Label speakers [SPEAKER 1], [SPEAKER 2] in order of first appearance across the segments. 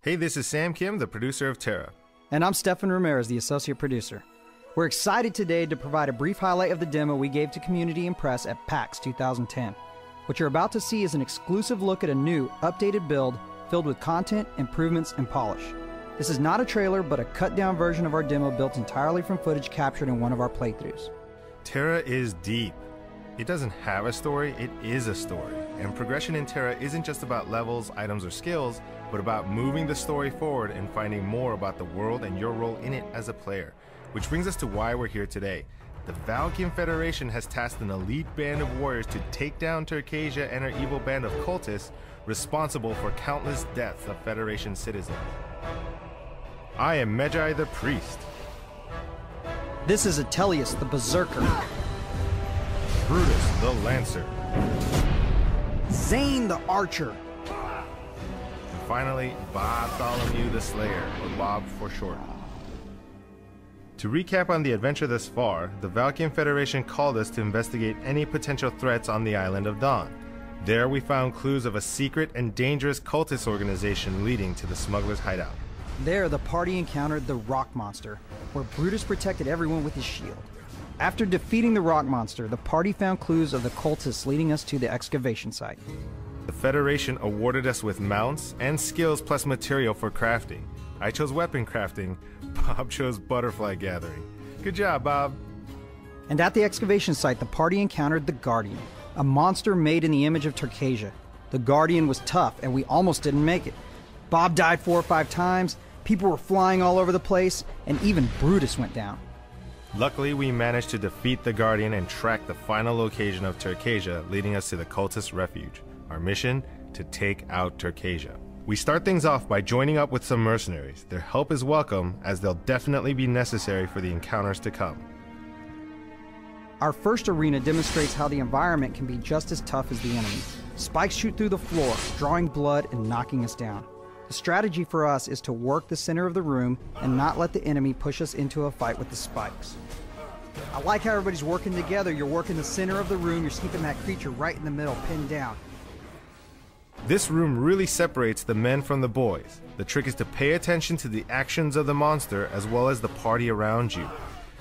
[SPEAKER 1] Hey, this is Sam Kim, the producer of T.E.R.A.
[SPEAKER 2] And I'm Stefan Ramirez, the associate producer. We're excited today to provide a brief highlight of the demo we gave to community and press at PAX 2010. What you're about to see is an exclusive look at a new, updated build filled with content, improvements, and polish. This is not a trailer, but a cut-down version of our demo built entirely from footage captured in one of our playthroughs.
[SPEAKER 1] T.E.R.A. is deep. It doesn't have a story, it is a story. And progression in T.E.R.A. isn't just about levels, items, or skills, but about moving the story forward and finding more about the world and your role in it as a player. Which brings us to why we're here today. The Valkyrian Federation has tasked an elite band of warriors to take down T.E.R.A. and her evil band of cultists responsible for countless deaths of Federation citizens. I am Medjai the Priest.
[SPEAKER 2] This is Atelius the Berserker.
[SPEAKER 1] Brutus the Lancer.
[SPEAKER 2] Zane the Archer.
[SPEAKER 1] And finally, Bartholomew the Slayer, or Bob for short. To recap on the adventure thus far, the Valkyrian Federation called us to investigate any potential threats on the island of Dawn. There we found clues of a secret and dangerous cultist organization leading to the smuggler's hideout.
[SPEAKER 2] There, the party encountered the Rock Monster, where Brutus protected everyone with his shield. After defeating the Rock Monster, the party found clues of the cultists leading us to the excavation site.
[SPEAKER 1] The Federation awarded us with mounts and skills plus material for crafting. I chose weapon crafting, Bob chose butterfly gathering. Good job, Bob.
[SPEAKER 2] And at the excavation site, the party encountered the Guardian, a monster made in the image of T.E.R.A. The Guardian was tough, and we almost didn't make it. Bob died 4 or 5 times, people were flying all over the place, and even Brutus went down.
[SPEAKER 1] Luckily, we managed to defeat the Guardian and track the final location of T.E.R.A., leading us to the cultist refuge. Our mission? To take out T.E.R.A. We start things off by joining up with some mercenaries. Their help is welcome, as they'll definitely be necessary for the encounters to come.
[SPEAKER 2] Our first arena demonstrates how the environment can be just as tough as the enemy. Spikes shoot through the floor, drawing blood and knocking us down. The strategy for us is to work the center of the room and not let the enemy push us into a fight with the spikes. I like how everybody's working together. You're working the center of the room, you're keeping that creature right in the middle, pinned down.
[SPEAKER 1] This room really separates the men from the boys. The trick is to pay attention to the actions of the monster as well as the party around you.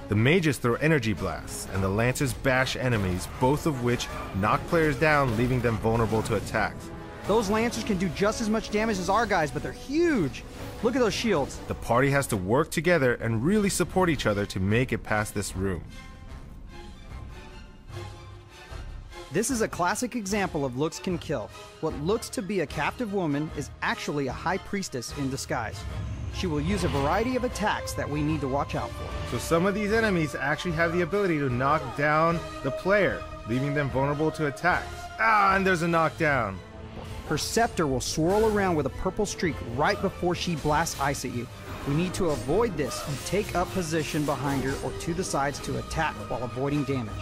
[SPEAKER 1] The mages throw energy blasts, and the lancers bash enemies, both of which knock players down, leaving them vulnerable to attacks.
[SPEAKER 2] Those lancers can do just as much damage as our guys, but they're huge. Look at those shields.
[SPEAKER 1] The party has to work together and really support each other to make it past this room.
[SPEAKER 2] This is a classic example of looks can kill. What looks to be a captive woman is actually a high priestess in disguise. She will use a variety of attacks that we need to watch out for.
[SPEAKER 1] So some of these enemies actually have the ability to knock down the player, leaving them vulnerable to attacks. And there's a knockdown.
[SPEAKER 2] Her scepter will swirl around with a purple streak right before she blasts ice at you. We need to avoid this and take up position behind her or to the sides to attack while avoiding damage.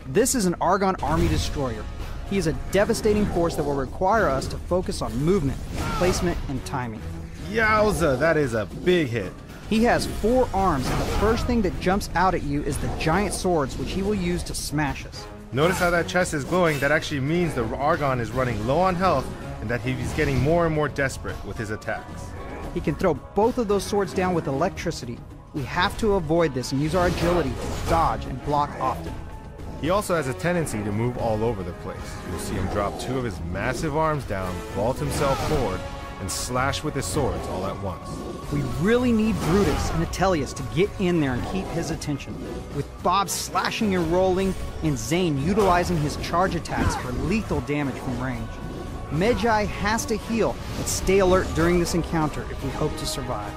[SPEAKER 2] This is an Argon army destroyer. He is a devastating force that will require us to focus on movement, placement, and timing.
[SPEAKER 1] Yowza, that is a big hit.
[SPEAKER 2] He has 4 arms, and the first thing that jumps out at you is the giant swords which he will use to smash us.
[SPEAKER 1] Notice how that chest is glowing. That actually means the Argon is running low on health and that he's getting more and more desperate with his attacks.
[SPEAKER 2] He can throw both of those swords down with electricity. We have to avoid this and use our agility to dodge and block often.
[SPEAKER 1] He also has a tendency to move all over the place. You'll see him drop 2 of his massive arms down, vault himself forward, and slash with his swords all at once.
[SPEAKER 2] We really need Brutus and Atelius to get in there and keep his attention, with Bob slashing and rolling, and Zane utilizing his charge attacks for lethal damage from range. Medjai has to heal and stay alert during this encounter if we hope to survive.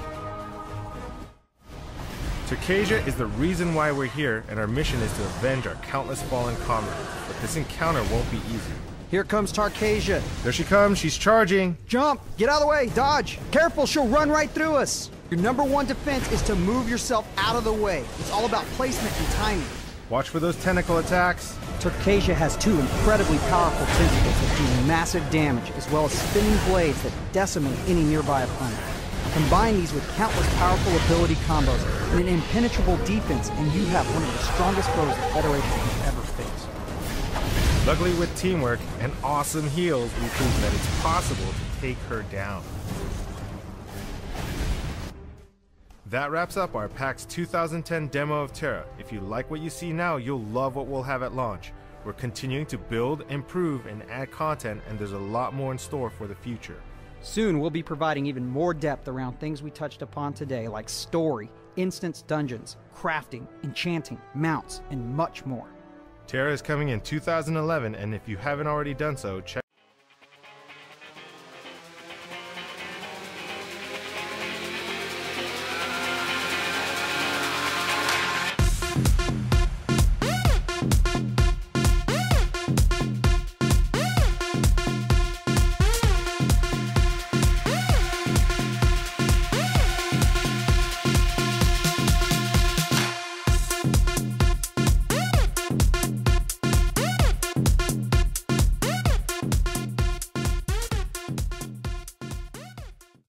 [SPEAKER 1] T.E.R.A. is the reason why we're here, and our mission is to avenge our countless fallen comrades. But this encounter won't be easy.
[SPEAKER 2] Here comes T.E.R.A.
[SPEAKER 1] There she comes, she's charging.
[SPEAKER 2] Jump! Get out of the way! Dodge! Careful, she'll run right through us! Your #1 defense is to move yourself out of the way. It's all about placement and timing.
[SPEAKER 1] Watch for those tentacle attacks.
[SPEAKER 2] T.E.R.A. has 2 incredibly powerful tentacles that do massive damage, as well as spinning blades that decimate any nearby opponent. Combine these with countless powerful ability combos and an impenetrable defense, and you have one of the strongest foes the Federation has ever faced.
[SPEAKER 1] Luckily, with teamwork and awesome heals, we proved that it's possible to take her down. That wraps up our PAX 2010 demo of T.E.R.A. If you like what you see now, you'll love what we'll have at launch. We're continuing to build, improve, and add content, and there's a lot more in store for the future.
[SPEAKER 2] Soon we'll be providing even more depth around things we touched upon today, like story, instance dungeons, crafting, enchanting, mounts, and much more.
[SPEAKER 1] T.E.R.A. is coming in 2011, and if you haven't already done so, check